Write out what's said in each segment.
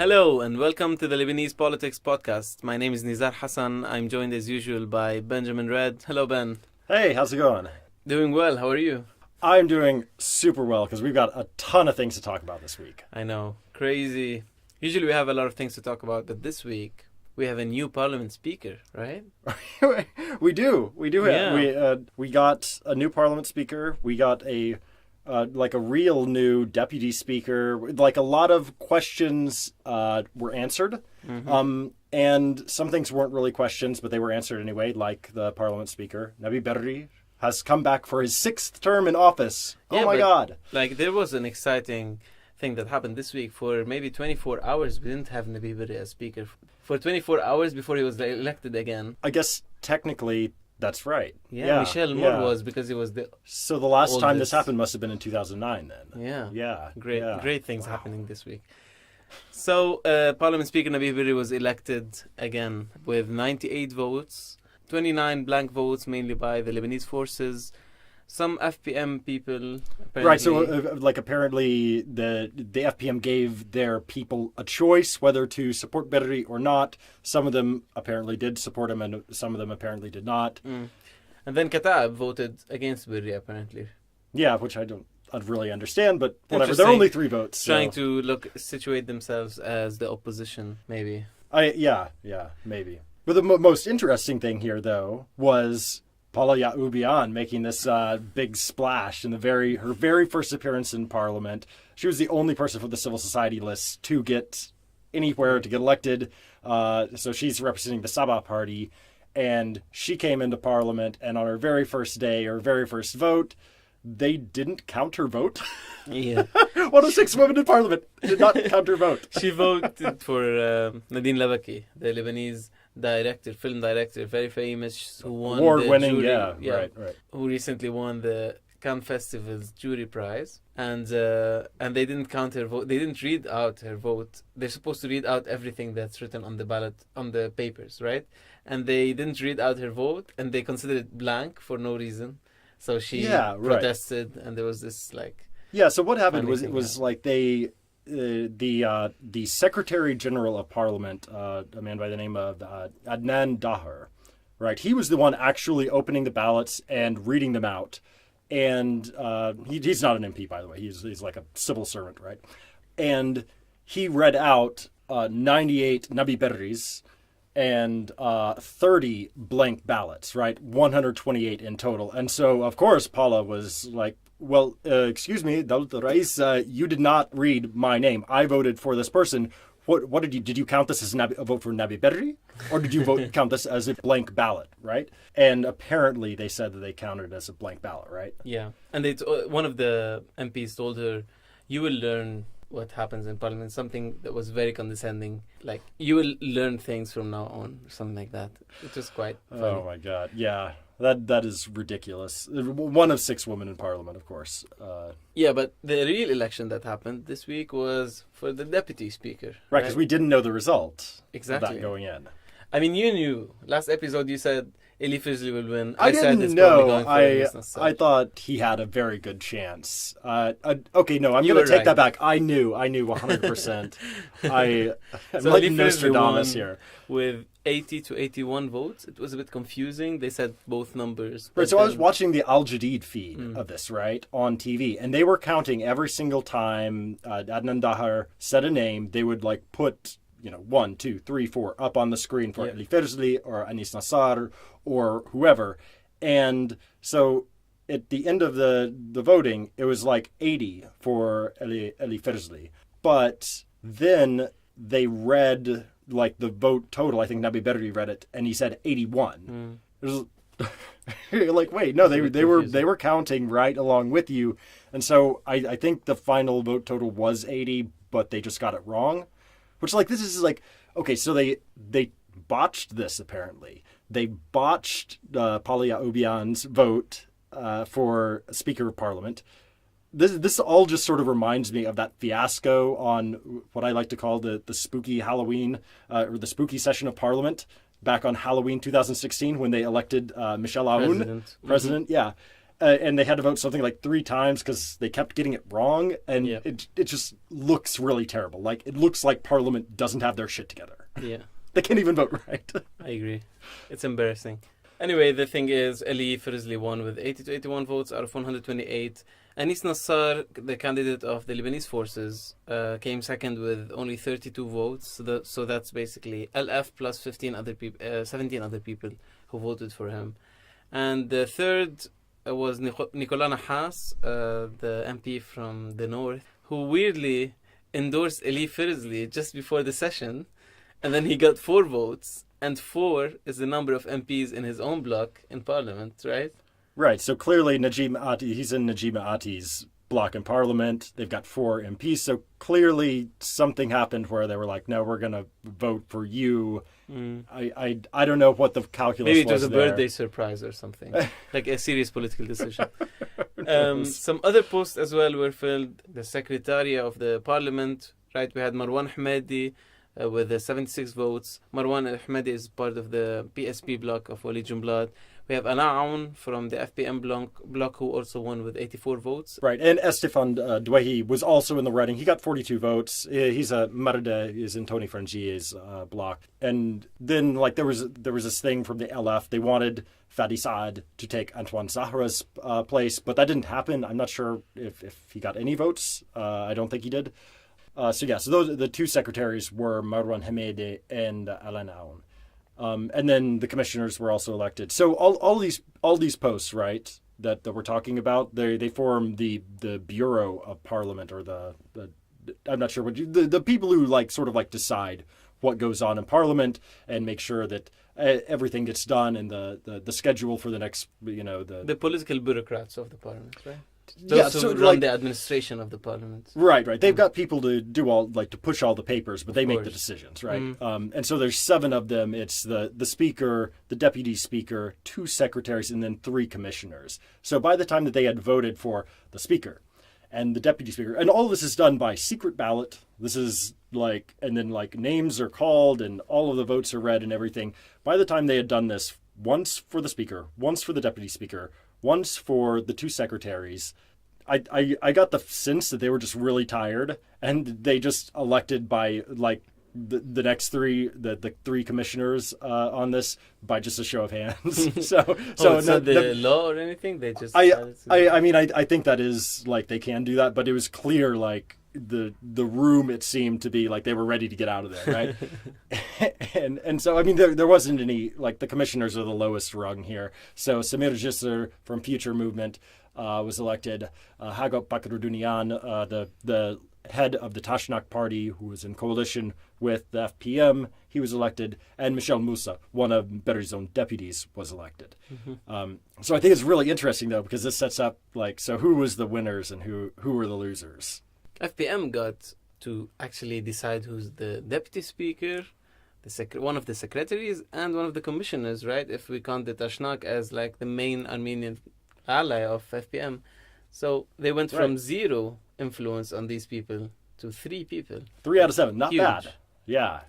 Hello and welcome to the Lebanese Politics Podcast. My name is Nizar Hassan. I'm joined as usual by Benjamin Red. Hello, Ben. Hey, how's it going? Doing well. How are you? I'm doing super well because we've got a ton of things to talk about this week. I know. Crazy. Usually we have a lot of things to talk about, but this week we have a new parliament speaker, right? We do. Yeah. We got a new parliament speaker. We got a real new deputy speaker. Like a lot of questions were answered. Mm-hmm. And some things weren't really questions, but they were answered anyway, like the parliament speaker. Nabi Berri has come back for his 6th term in office. Yeah, oh my God. Like there was an exciting thing that happened this week. For maybe 24 hours, we didn't have Nabi Berri as speaker. For 24 hours before he was elected again. I guess technically that's right. Yeah, Michel Moore was, because he was the So the last time this oldest. happened must have been in 2009 then. Yeah. Yeah. Great things happening this week. So, Parliament Speaker Nabi Berri was elected again with 98 votes, 29 blank votes, mainly by the Lebanese forces, some FPM people. Apparently. Right, so apparently the FPM gave their people a choice whether to support Berri or not. Some of them apparently did support him and some of them apparently did not. And then Kataib voted against Berri, apparently. Yeah, which I don't really understand, but whatever. There are only 3 votes. Trying to situate themselves as the opposition, maybe. Yeah, maybe. But the most interesting thing here, though, was Paula Ya'ubian making this big splash in her very first appearance in Parliament. She was the only person from the civil society list to get anywhere, to get elected. So she's representing the Sabah party. And she came into Parliament, and on her very first day, her very first vote, they didn't count her vote. Yeah. One of 6 women in Parliament did not count her vote. She voted for Nadine Labaki, the Lebanese film director, very famous, who won award-winning, the jury, right. who recently won the Cannes Festival's jury prize, and they didn't count her vote. They didn't read out her vote. They're supposed to read out everything that's written on the ballot, on the papers, right? And they didn't read out her vote, and they considered it blank for no reason. So she protested, and there was this So what happened was the Secretary General of Parliament, a man by the name of Adnan Dahar, right? He was the one actually opening the ballots and reading them out. And he's not an MP, by the way. He's like a civil servant, right? And he read out 98 Nabi Berris and 30 blank ballots, right? 128 in total. And so, of course, Paula was like, well, excuse me, Dawlat Rais, you did not read my name. I voted for this person. What did you count this as a vote for Nabi Berri? Or did you count this as a blank ballot, right? And apparently they said that they counted it as a blank ballot, right? Yeah. And one of the MPs told her, you will learn what happens in Parliament, something that was very condescending, like you will learn things from now on, or something like that. It was quite funny. Oh my God, yeah, that is ridiculous. One of 6 women in Parliament, of course. Yeah, but the real election that happened this week was for the deputy speaker, right? Because we didn't know the result exactly of that going in. I mean, you knew. Last episode you said Eli Fizli will win. I said didn't it's know. probably going for I thought he had a very good chance. Okay, no, I'm You going were to take right. that back. I knew 100%. I'm So like Eli Fizli Nostradamus won here. with 80 to 81 votes. It was a bit confusing. They said both numbers. Right, but so I was then- watching the Al Jadid feed of this, right, on TV, and they were counting every single time Adnan Dahar said a name. They would put 1, 2, 3, 4 up on the screen for Eli Fizli or Anis Nassar or whoever. And so at the end of the voting, it was 80 for Eli Fizli. But then they read the vote total. I think Nabi Berri read it, and he said 81. It was you're like, wait, no, they were counting right along with you. And so I think the final vote total was 80, but they just got it wrong. Which, this is okay, so they botched this, apparently. They botched Paula Ya'ubian's vote for Speaker of Parliament. This all just sort of reminds me of that fiasco on what I like to call the spooky Halloween, or the spooky session of Parliament, back on Halloween 2016 when they elected Michel Aoun, president. Yeah. and they had to vote something like 3 times because they kept getting it wrong, and Yeah. it just looks really terrible. Like, it looks like Parliament doesn't have their shit together. Yeah, They can't even vote right. I agree. It's embarrassing. Anyway, the thing is, Ali Frizli won with 80 to 81 votes out of 128. Anis Nassar, the candidate of the Lebanese forces, came second with only 32 votes. So that's basically LF plus 17 other people who voted for him. And the third was Nicolas Nahas, the MP from the north, who weirdly endorsed Ali Frizli just before the session. And then he got 4 votes. And 4 is the number of MPs in his own bloc in parliament, right? Right, so clearly Najim Ati, he's in Najim Ati's bloc in parliament. They've got 4 MPs, so clearly something happened where they were like, no, we're going to vote for you. I don't know what the calculus was. Maybe it was a there. birthday surprise or something, like a serious political decision. Some other posts as well were filled. The secretary of the parliament, right? We had Marwan Ahmadi with 76 votes. Marwan Ahmadi is part of the PSP bloc of Wali Jumblat. We have Ana Aoun from the FPM bloc who also won with 84 votes. Right, and Estefan Douahi was also in the running. He got 42 votes. He's a Marda, is in Tony Frangier's bloc. And then, like, there was this thing from the LF. They wanted Fadi Saad to take Antoine Zahra's place, but that didn't happen. I'm not sure if he got any votes. I don't think he did. So those the 2 secretaries were Marwan Hamedi and Alain Aoun. And then the commissioners were also elected. So all these posts, right, that we're talking about, they form the Bureau of Parliament, or the I'm not sure what the people who decide what goes on in Parliament and make sure that everything gets done, and the schedule for the next, the political bureaucrats of the parliament, right? Those who run the administration of the parliament. Right. They've got people to do to push all the papers, but they make the decisions, right? And so there's 7 of them. It's the speaker, the deputy speaker, 2 secretaries, and then 3 commissioners. So by the time that they had voted for the speaker and the deputy speaker, and all this is done by secret ballot. This is and then names are called and all of the votes are read and everything. By the time they had done this, once for the speaker, once for the deputy speaker, once for the 2 secretaries, I got the sense that they were just really tired, and they just elected by the next 3 the 3 commissioners on this by just a show of hands. so it's not the law or anything. They just I think that is they can do that, but it was clear the room, it seemed to be they were ready to get out of there, right? and so there wasn't any, the commissioners are the lowest rung here. So Samir Jisr from Future Movement was elected. Hagop Bakrudunian, the head of the Tashnak party, who was in coalition with the FPM, he was elected, and Michel Moussa, one of Berizon's deputies, was elected. So I think it's really interesting, though, because this sets up so who was the winners and who were the losers. FPM got to actually decide who's the deputy speaker, one of the secretaries, and one of the commissioners, right? If we count the Tashnak as the main Armenian ally of FPM. So they went from 0 influence on these people to 3 people. 3 out of 7, not Huge. bad. Yeah.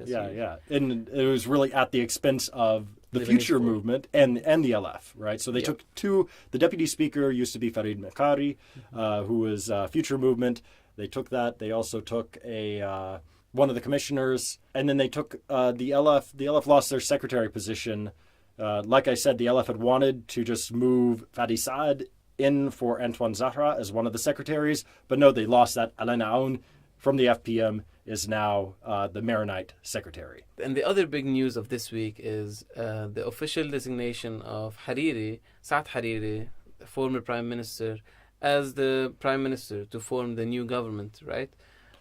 And it was really at the expense of the Future Movement and the LF, right? So they took 2. The deputy speaker used to be Farid Mekari, who was Future Movement. They took that. They also took one of the commissioners, and then they took the LF. The LF lost their secretary position. Like I said, the LF had wanted to just move Fadi Saad in for Antoine Zahra as one of the secretaries, but no, they lost that. Alain Aoun from the FPM is now the Maronite secretary. And the other big news of this week is the official designation of Saad Hariri, the former prime minister, as the prime minister to form the new government, right?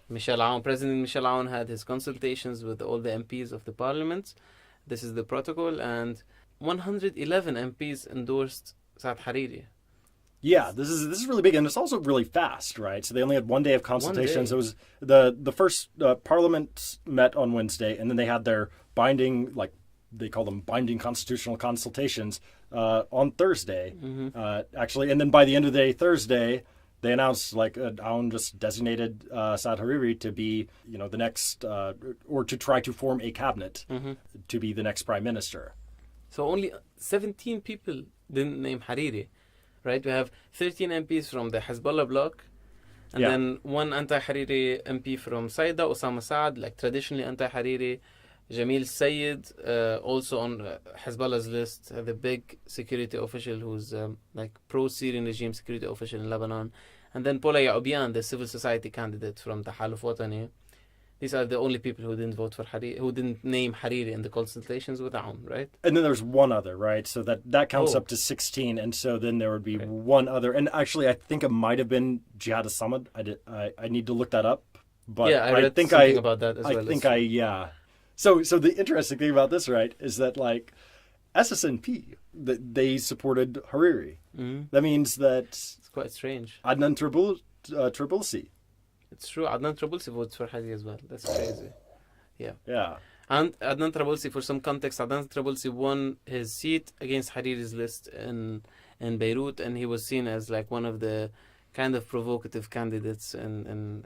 President Michel Aoun had his consultations with all the MPs of the parliament. This is the protocol, and 111 MPs endorsed Saad Hariri. Yeah, this is really big, and it's also really fast, right? So they only had 1 day of consultations. 1 day. It was the first parliament met on Wednesday, and then they had their binding, they call them binding constitutional consultations on Thursday, actually. And then by the end of the day, Thursday, they announced Aoun just designated Saad Hariri to be, the next, or to try to form a cabinet to be the next prime minister. So only 17 people didn't name Hariri. right? We have 13 MPs from the Hezbollah bloc, and then one anti-Hariri MP from Saida, Osama Saad, like traditionally anti-Hariri. Jamil Sayed, also on Hezbollah's list, the big security official who's like pro-Syrian regime security official in Lebanon. And then Paula Ya'ubian, the civil society candidate from Tahaluf Watani. These are the only people who didn't vote for Hariri, who didn't name Hariri in the consultations with Aoun, right? And then there's one other, right? So that counts up to 16, and so then there would be one other. And actually, I think it might have been Jihad as-Samad. I need to look that up, but yeah, I read something about that as well. So the interesting thing about this, right, is that like SSNP, that they supported Hariri. Mm-hmm. That means that it's quite strange. Adnan Trabulsi. It's true. Adnan Trabulsi votes for Hariri as well. That's crazy. Yeah. Yeah. And Adnan Trabulsi, for some context, Adnan Trabulsi won his seat against Hariri's list in Beirut, and he was seen as like one of the kind of provocative candidates in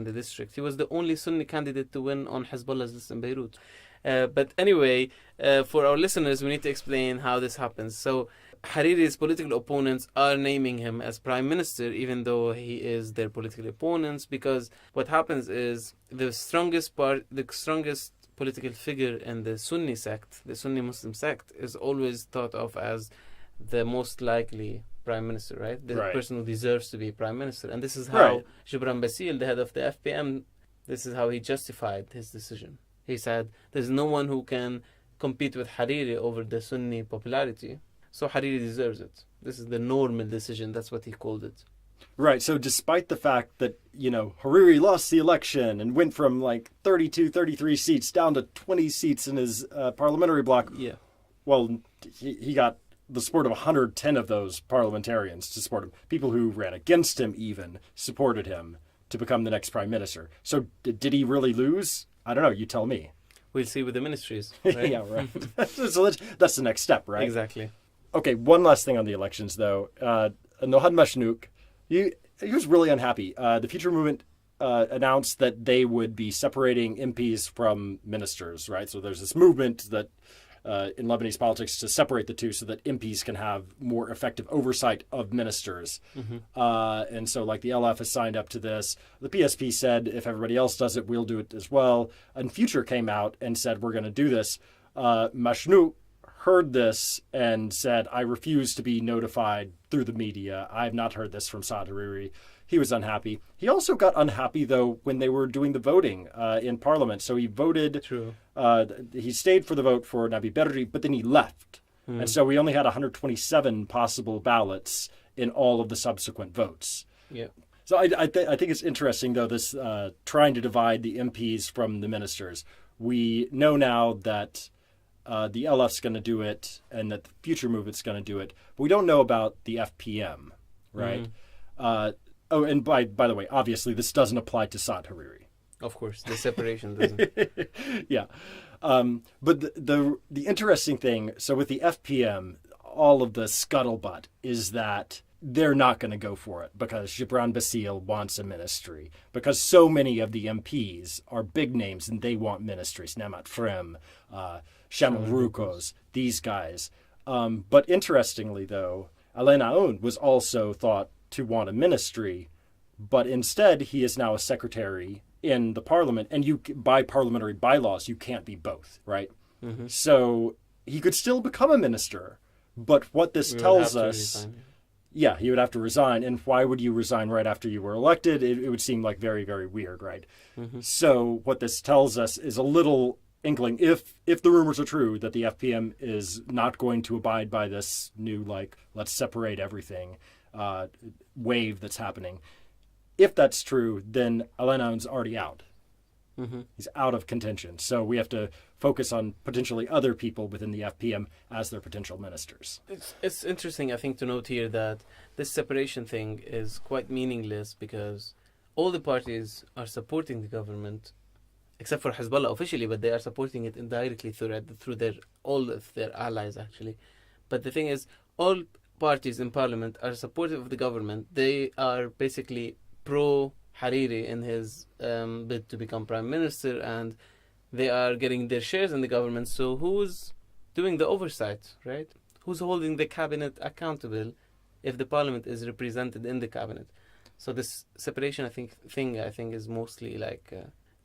the district. He was the only Sunni candidate to win on Hezbollah's list in Beirut. But anyway, for our listeners, we need to explain how this happens. So Hariri's political opponents are naming him as prime minister, even though he is their political opponents, because what happens is the strongest political figure in the Sunni sect, the Sunni Muslim sect, is always thought of as the most likely prime minister, right? The person who deserves to be prime minister. And this is how Gibran Bassil, the head of the FPM, this is how he justified his decision. He said, there's no one who can compete with Hariri over the Sunni popularity, so Hariri deserves it. This is the normal decision. That's what he called it. Right. So despite the fact that, Hariri lost the election and went from like 32, 33 seats down to 20 seats in his parliamentary bloc. Yeah. Well, he got the support of 110 of those parliamentarians to support him. People who ran against him even supported him to become the next prime minister. So did he really lose? I don't know. You tell me. We'll see with the ministries. Right? Yeah, right. So that's the next step, right? Exactly. Okay, one last thing on the elections, though. Nohad Mashnouk, he was really unhappy. The Future Movement announced that they would be separating MPs from ministers, right? So there's this movement that in Lebanese politics to separate the two so that MPs can have more effective oversight of ministers. Mm-hmm. And so like the LF has signed up to this. The PSP said if everybody else does it, we'll do it as well. And Future came out and said we're going to do this. Mashnouk heard this and said, I refuse to be notified through the media. I have not heard this from Saad Hariri. He was unhappy. He also got unhappy, though, when they were doing the voting in Parliament. So he voted. True. He stayed for the vote for Nabi Berri, but then he left. And so we only had 127 possible ballots in all of the subsequent votes. Yeah. So I think it's interesting, though, this trying to divide the MPs from the ministers. We know now that the LF's going to do it and that the Future Movement's going to do it. But we don't know about the FPM, right? Oh, and by the way, obviously, this doesn't apply to Saad Hariri. Of course, the separation doesn't. Yeah. But the interesting thing, so with the FPM, all of the scuttlebutt is that they're not going to go for it because Gibran Bassil wants a ministry, because so many of the MPs are big names and they want ministries. Nemat Frem, Shamal Rukos, these guys. But interestingly, though, Alain Aoun was also thought to want a ministry, but instead he is now a secretary in the parliament, and by parliamentary bylaws you can't be both, right? Mm-hmm. So he could still become a minister, but what this tells us, he would have to resign. And why would you resign right after you were elected? It would seem like very, very weird, right? Mm-hmm. So what this tells us is a little inkling, if the rumors are true, that the FPM is not going to abide by this new, like, let's separate everything wave that's happening. If that's true, then Alain Aoun's already out. Mm-hmm. He's out of contention. So we have to focus on potentially other people within the FPM as their potential ministers. It's interesting, I think, to note here that this separation thing is quite meaningless because all the parties are supporting the government, except for Hezbollah officially, but they are supporting it indirectly through all of their allies, actually. But the thing is, all parties in parliament are supportive of the government. They are basically pro-Hariri in his bid to become prime minister, and they are getting their shares in the government. So who's doing the oversight, right? Who's holding the cabinet accountable if the parliament is represented in the cabinet. So this separation, I think, is mostly like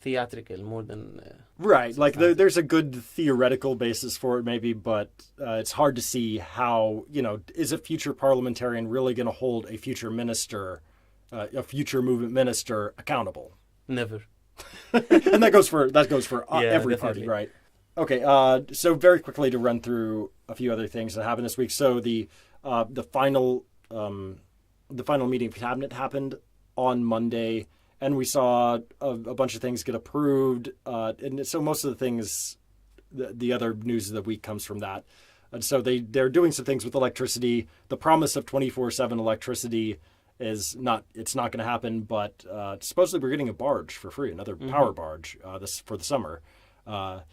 theatrical more than right. Like there's a good theoretical basis for it, maybe, but it's hard to see how, is a future parliamentarian really going to hold a future minister, a future movement minister accountable? Never. And that goes for every definitely. party, right? Okay. So very quickly to run through a few other things that happened this week. So the final meeting of cabinet happened on Monday, and we saw a bunch of things get approved. And so most of the things, the other news of the week comes from that. And so they're doing some things with electricity. The promise of 24/7 electricity it's not going to happen, but supposedly we're getting a barge for free, another power barge for the summer.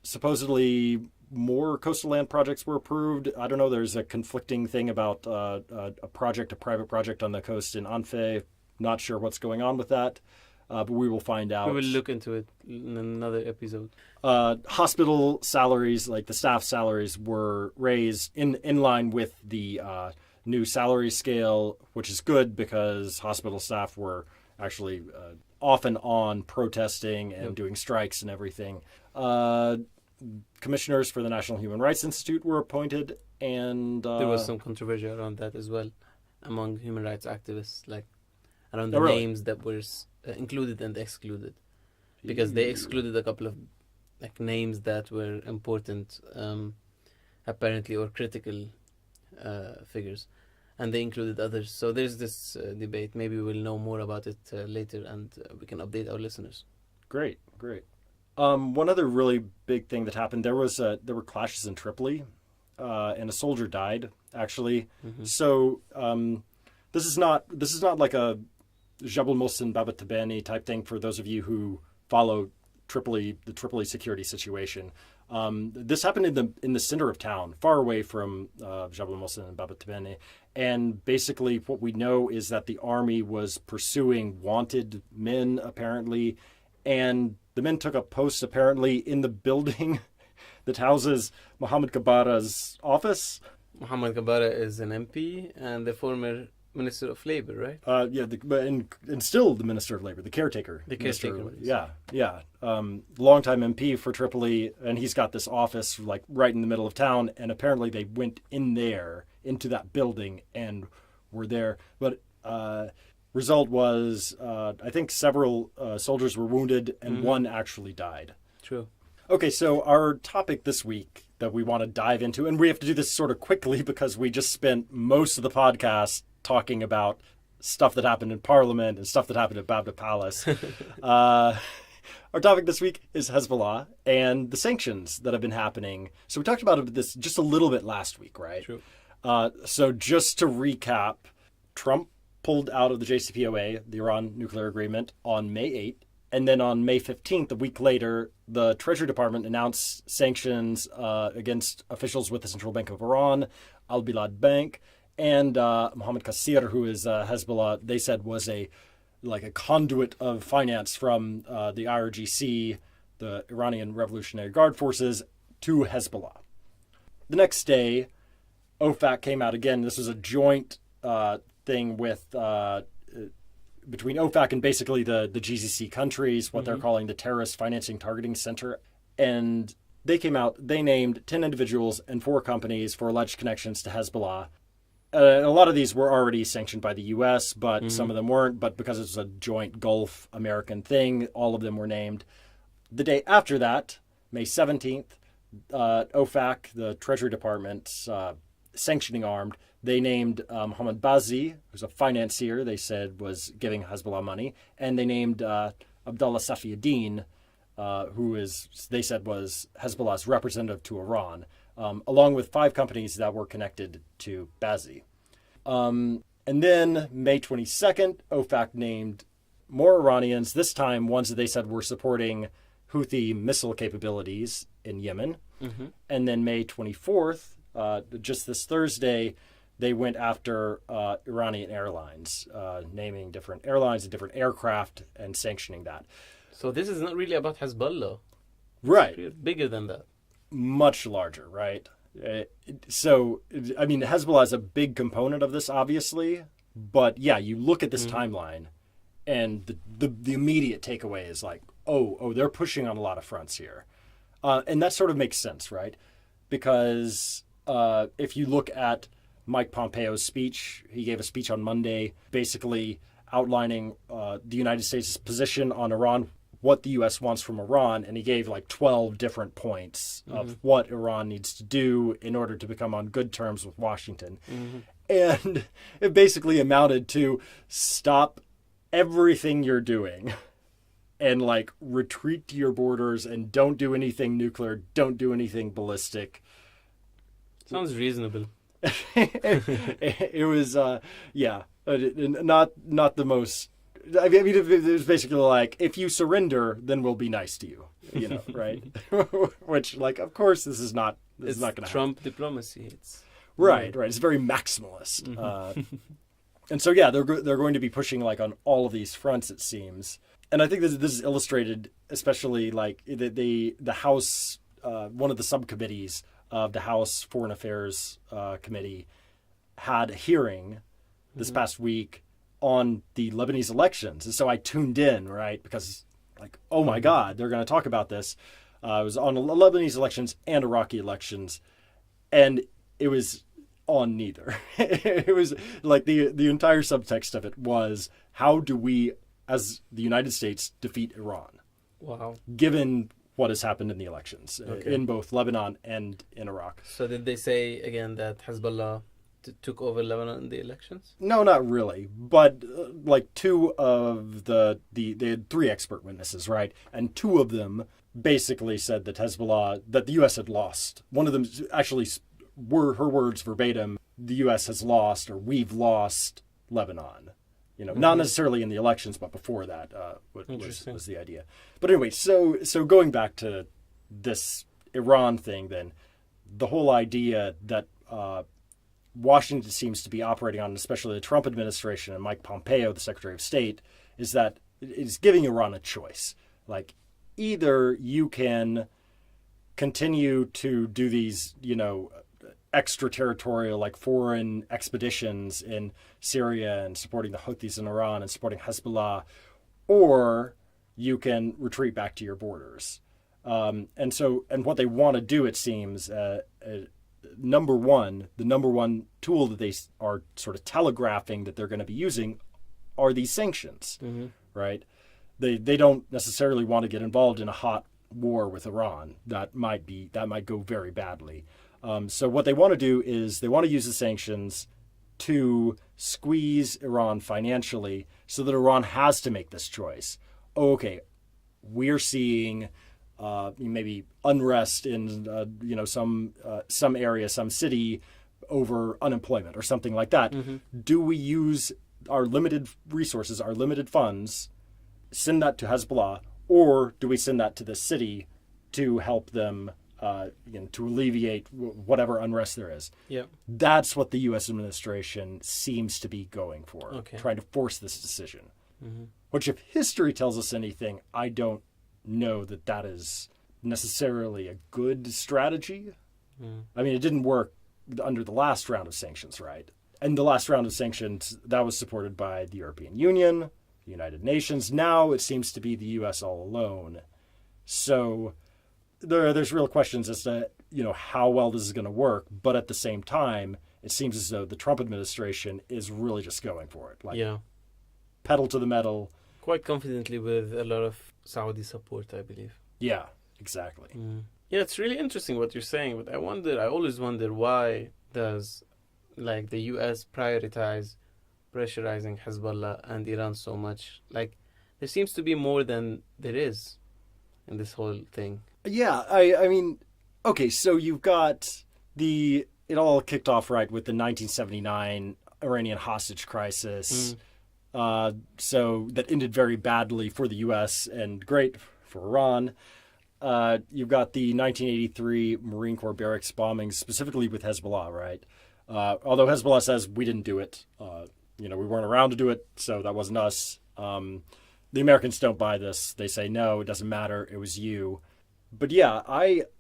Supposedly more coastal land projects were approved. I don't know. There's a conflicting thing about a private project on the coast in Anfe. Not sure what's going on with that, but we will find out. We will look into it in another episode. Hospital salaries, like the staff salaries, were raised in line with the new salary scale, which is good because hospital staff were actually off and on protesting and doing strikes and everything. Commissioners for the National Human Rights Institute were appointed, and there was some controversy around that as well among human rights activists, like around the really? names that were included and excluded, because they excluded a couple of like names that were important, apparently, or critical figures, and they included others. So there's this debate. Maybe we'll know more about it later, and we can update our listeners. Great. One other really big thing that happened, there were clashes in Tripoli, and a soldier died, actually. Mm-hmm. So this is not like a Jabal Mohsen Baba Tabani type thing for those of you who follow the Tripoli security situation. This happened in the center of town, far away from Jabal Mohsen and Baba Tabani. And basically what we know is that the army was pursuing wanted men, apparently, and the men took up posts, apparently, in the building that houses Mohammed Kabara's office. Mohammed Kabara is an MP and the former Minister of Labor, right? And still the Minister of Labor, the caretaker. The caretaker. Yeah. Longtime MP for Tripoli, and he's got this office like right in the middle of town, and apparently they went into that building and were there. But result was, I think several soldiers were wounded, and one actually died. True. Okay, so our topic this week that we want to dive into, and we have to do this sort of quickly because we just spent most of the podcast talking about stuff that happened in Parliament and stuff that happened at Babda Palace. Our topic this week is Hezbollah and the sanctions that have been happening. So we talked about this just a little bit last week, right? True. So just to recap, Trump pulled out of the JCPOA, the Iran nuclear agreement, on May 8th. And then on May 15th, a week later, the Treasury Department announced sanctions against officials with the Central Bank of Iran, Al Bilad Bank, and Mohammed Qasir, who is Hezbollah, they said was a conduit of finance from the IRGC, the Iranian Revolutionary Guard Forces, to Hezbollah. The next day, OFAC came out again. This was a joint thing with between OFAC and basically the GCC countries, what they're calling the Terrorist Financing Targeting Center. And they came out, they named 10 individuals and 4 companies for alleged connections to Hezbollah. A lot of these were already sanctioned by the U.S., but some of them weren't. But because it's a joint Gulf American thing, all of them were named. The day after that, May 17th, OFAC, the Treasury Department's sanctioning arm, they named Mohammed Bazi, who's a financier, they said was giving Hezbollah money. And they named Abdullah Safiuddin, who they said was Hezbollah's representative to Iran, along with 5 companies that were connected to Bazi. And then May 22nd, OFAC named more Iranians, this time ones that they said were supporting Houthi missile capabilities in Yemen. And then May 24th, just this Thursday, they went after Iranian airlines, naming different airlines and different aircraft and sanctioning that. So this is not really about Hezbollah. Right. It's bigger than that. Much larger, right? So, I mean, Hezbollah is a big component of this, obviously. But yeah, you look at this timeline, and the immediate takeaway is like, oh, they're pushing on a lot of fronts here. And that sort of makes sense, right? Because if you look at Mike Pompeo's speech, he gave a speech on Monday, basically outlining the United States' position on Iran, what the U.S. wants from Iran, and he gave like 12 different points of what Iran needs to do in order to become on good terms with Washington. And it basically amounted to stop everything you're doing and like retreat to your borders and don't do anything nuclear, don't do anything ballistic. Sounds reasonable. It was, not the most. I mean, it was basically like, if you surrender, then we'll be nice to you, right? Which, like, of course, this is not going to happen. Trump diplomacy. It's right. It's very maximalist, and so yeah, they're going to be pushing like on all of these fronts, it seems. And I think this is illustrated, especially like the House, one of the subcommittees of the House Foreign Affairs Committee had a hearing this past week on the Lebanese elections. And so I tuned in, right? Because like, oh my God, they're going to talk about this. It was on the Lebanese elections and Iraqi elections. And it was on neither. It was like the entire subtext of it was, how do we, as the United States, defeat Iran? Wow. Given what has happened in the elections in both Lebanon and in Iraq. So did they say again that Hezbollah took over Lebanon in the elections? No, not really. But like two of they had three expert witnesses, right? And two of them basically said that that the U.S. had lost. One of them actually were her words verbatim, the U.S. has lost, or we've lost Lebanon. Not necessarily in the elections, but before that was the idea. But anyway, so going back to this Iran thing, then the whole idea that Washington seems to be operating on, especially the Trump administration and Mike Pompeo, the Secretary of State, is that it's giving Iran a choice. Like, either you can continue to do these, extraterritorial, like foreign expeditions in Syria and supporting the Houthis in Iran and supporting Hezbollah, or you can retreat back to your borders. And what they want to do, it seems, the number one tool that they are sort of telegraphing that they're going to be using are these sanctions, right? They don't necessarily want to get involved in a hot war with Iran. That might go very badly. So what they want to do is they want to use the sanctions to squeeze Iran financially so that Iran has to make this choice. Oh, okay, we're seeing maybe unrest in some area, some city over unemployment or something like that. Do we use our limited resources, our limited funds, send that to Hezbollah, or do we send that to the city to help them to alleviate whatever unrest there is? Yeah, that's what the U.S. administration seems to be going for, trying to force this decision. Which, if history tells us anything, I don't know that is necessarily a good strategy. I mean, it didn't work under the last round of sanctions, right? And the last round of sanctions, that was supported by the European Union, the United Nations. Now it seems to be the U.S. all alone. So there's real questions as to, how well this is going to work. But at the same time, it seems as though the Trump administration is really just going for it. Like, pedal to the metal. Quite confidently with a lot of Saudi support, I believe. Yeah, exactly. Yeah, it's really interesting what you're saying. But I always wonder, why does the U.S. prioritize pressurizing Hezbollah and Iran so much? Like, there seems to be more than there is in this whole thing. Yeah, I mean, okay, so you've got it all kicked off, right, with the 1979 Iranian hostage crisis. So that ended very badly for the U.S. and great for Iran. You've got the 1983 Marine Corps barracks bombings, specifically with Hezbollah, right? Although Hezbollah says we didn't do it. We weren't around to do it, so that wasn't us. The Americans don't buy this. They say, no, it doesn't matter. It was you. But yeah,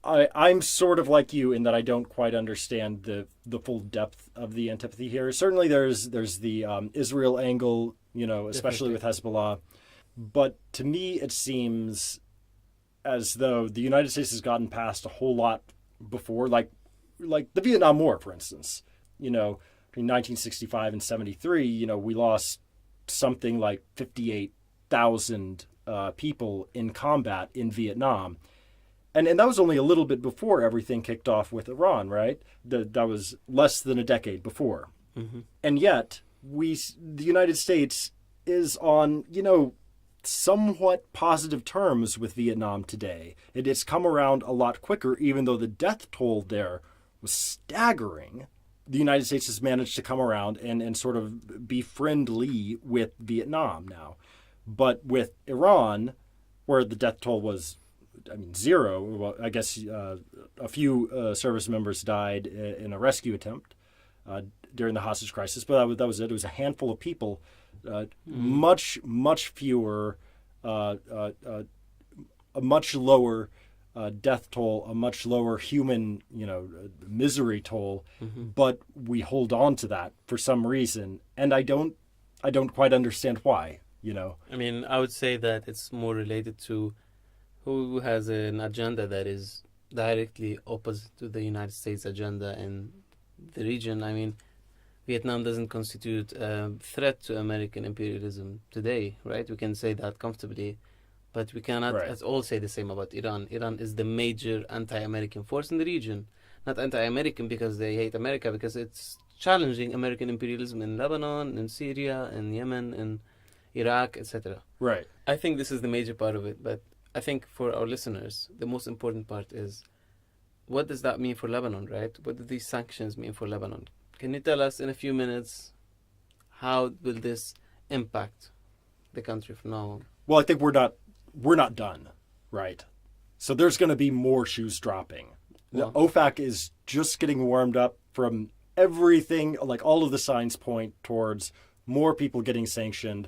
I'm sort of like you in that I don't quite understand the full depth of the antipathy here. Certainly, there's the Israel angle, especially with Hezbollah. But to me, it seems as though the United States has gotten past a whole lot before, like the Vietnam War, for instance. Between 1965 and 73, we lost something like 58,000 people in combat in Vietnam. And that was only a little bit before everything kicked off with Iran, right? That was less than a decade before. Mm-hmm. And yet, the United States is on, somewhat positive terms with Vietnam today. It's come around a lot quicker, even though the death toll there was staggering. The United States has managed to come around and sort of be friendly with Vietnam now. But with Iran, where the death toll was, zero. Well, I guess a few service members died in a rescue attempt during the hostage crisis, but that was it. It was a handful of people. Much fewer, a much lower death toll, a much lower human, misery toll. Mm-hmm. But we hold on to that for some reason, and I don't quite understand why. I would say that it's more related to who has an agenda that is directly opposite to the United States agenda in the region. Vietnam doesn't constitute a threat to American imperialism today, right? We can say that comfortably, but we cannot at all say the same about Iran. Iran is the major anti-American force in the region. Not anti-American because they hate America, because it's challenging American imperialism in Lebanon, in Syria, in Yemen, in Iraq, etc. Right. I think this is the major part of it, but I think for our listeners, the most important part is, what does that mean for Lebanon, right? What do these sanctions mean for Lebanon? Can you tell us in a few minutes, how will this impact the country from now on? Well, I think we're not done, right? So there's going to be more shoes dropping. The OFAC is just getting warmed up from everything, like all of the signs point towards more people getting sanctioned.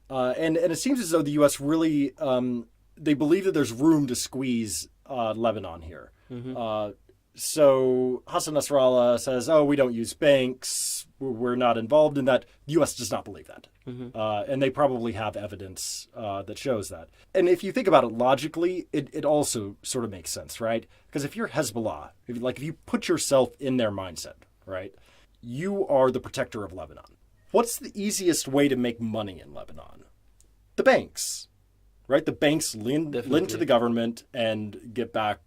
And it seems as though the U.S. really... they believe that there's room to squeeze Lebanon here. Mm-hmm. So Hassan Nasrallah says, we don't use banks. We're not involved in that. The U.S. does not believe that. Mm-hmm. And they probably have evidence that shows that. And if you think about it logically, it also sort of makes sense, right? Because if you're Hezbollah, if you put yourself in their mindset, right, you are the protector of Lebanon. What's the easiest way to make money in Lebanon? The banks. Right, the banks lend to the government and get back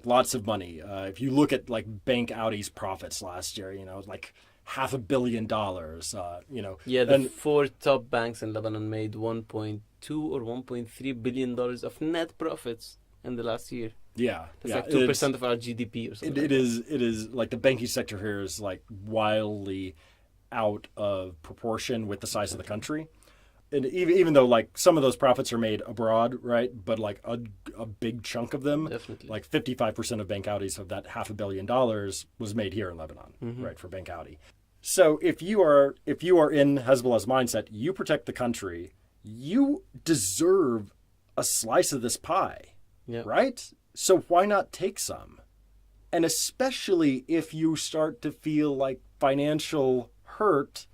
lots of money. If you look at bank Audi's profits last year, like $500 million. The four top banks in Lebanon made 1.2 or 1.3 billion dollars of net profits in the last year. Yeah, that's 2% of our GDP or something. It is like the banking sector here is wildly out of proportion with the size of the country. And even though some of those profits are made abroad, right? But a big chunk of them, definitely, 55% of Bank Audi's of that $500 million was made here in Lebanon, mm-hmm. right? For Bank Audi. So if you are in Hezbollah's mindset, you protect the country, you deserve a slice of this pie, right? So why not take some? And especially if you start to feel financial hurt.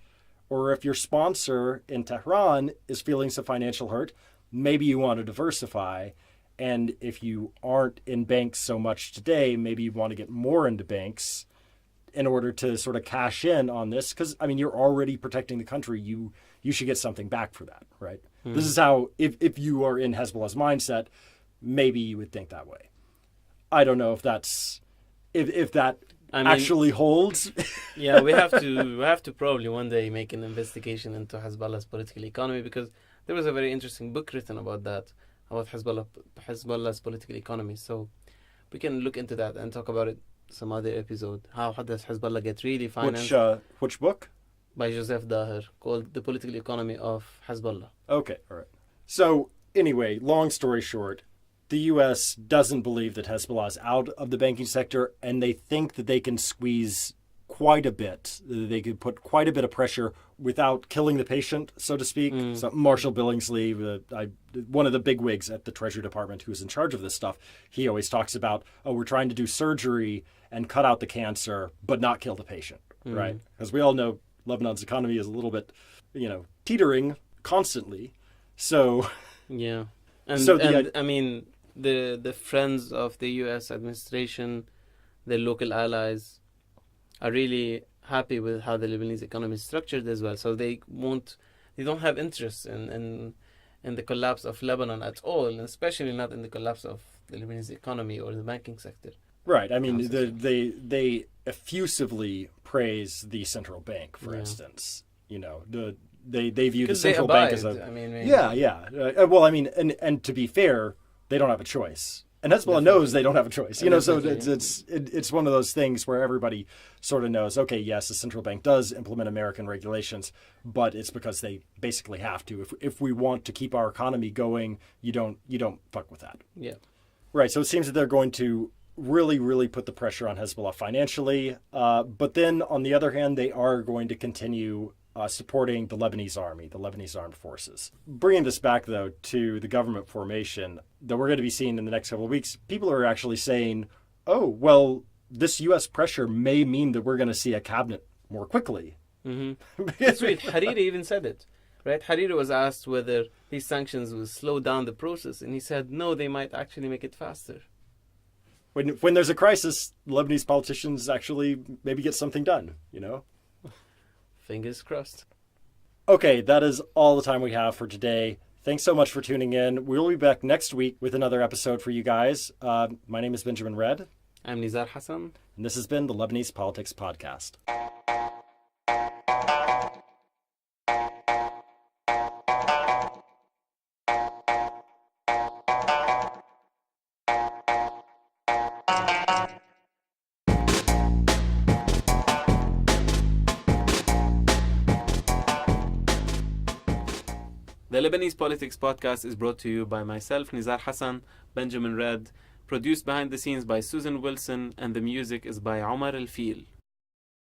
Or if your sponsor in Tehran is feeling some financial hurt, maybe you want to diversify. And if you aren't in banks so much today, maybe you want to get more into banks in order to sort of cash in on this. Because, you're already protecting the country. You should get something back for that, right? Mm-hmm. This is how, if you are in Hezbollah's mindset, maybe you would think that way. I don't know if that's... If that... actually holds. Yeah, we have to probably one day make an investigation into Hezbollah's political economy, because there was a very interesting book written about that, about Hezbollah's political economy. So we can look into that and talk about it some other episode. How does Hezbollah get really financed? Which book? By Joseph Daher, called The Political Economy of Hezbollah. Okay, all right. So anyway, long story short, the U.S. doesn't believe that Hezbollah is out of the banking sector, and they think that they can squeeze quite a bit. They could put quite a bit of pressure without killing the patient, so to speak. So Marshall Billingsley, one of the bigwigs at the Treasury Department who's in charge of this stuff, he always talks about, we're trying to do surgery and cut out the cancer, but not kill the patient, right? Because we all know Lebanon's economy is a little bit, teetering constantly. So yeah, I mean, the friends of the U.S. administration, the local allies, are really happy with how the Lebanese economy is structured as well. So they don't have interest in the collapse of Lebanon at all, and especially not in the collapse of the Lebanese economy or the banking sector. Right. I mean, they effusively praise the central bank, for instance. They view the central bank as well, I mean, and to be fair, they don't have a choice. And Hezbollah knows they don't have a choice. So it's one of those things where everybody sort of knows, okay, yes, the central bank does implement American regulations, but it's because they basically have to. If we want to keep our economy going, you don't fuck with that. Yeah. Right. So it seems that they're going to really, really put the pressure on Hezbollah financially. But then on the other hand, they are going to continue supporting the Lebanese army, the Lebanese armed forces. Bringing this back, though, to the government formation that we're going to be seeing in the next couple of weeks, people are actually saying, oh, well, this U.S. pressure may mean that we're going to see a cabinet more quickly. That's right. Hariri even said it, right? Hariri was asked whether these sanctions will slow down the process, and he said, no, they might actually make it faster. When there's a crisis, Lebanese politicians actually maybe get something done, Fingers crossed. Okay, that is all the time we have for today. Thanks so much for tuning in. We'll be back next week with another episode for you guys. My name is Benjamin Red. I'm Nizar Hassan. And this has been the Lebanese Politics Podcast. The Lebanese Politics Podcast is brought to you by myself, Nizar Hassan, Benjamin Red, produced behind the scenes by Susan Wilson, and the music is by Omar El Fil.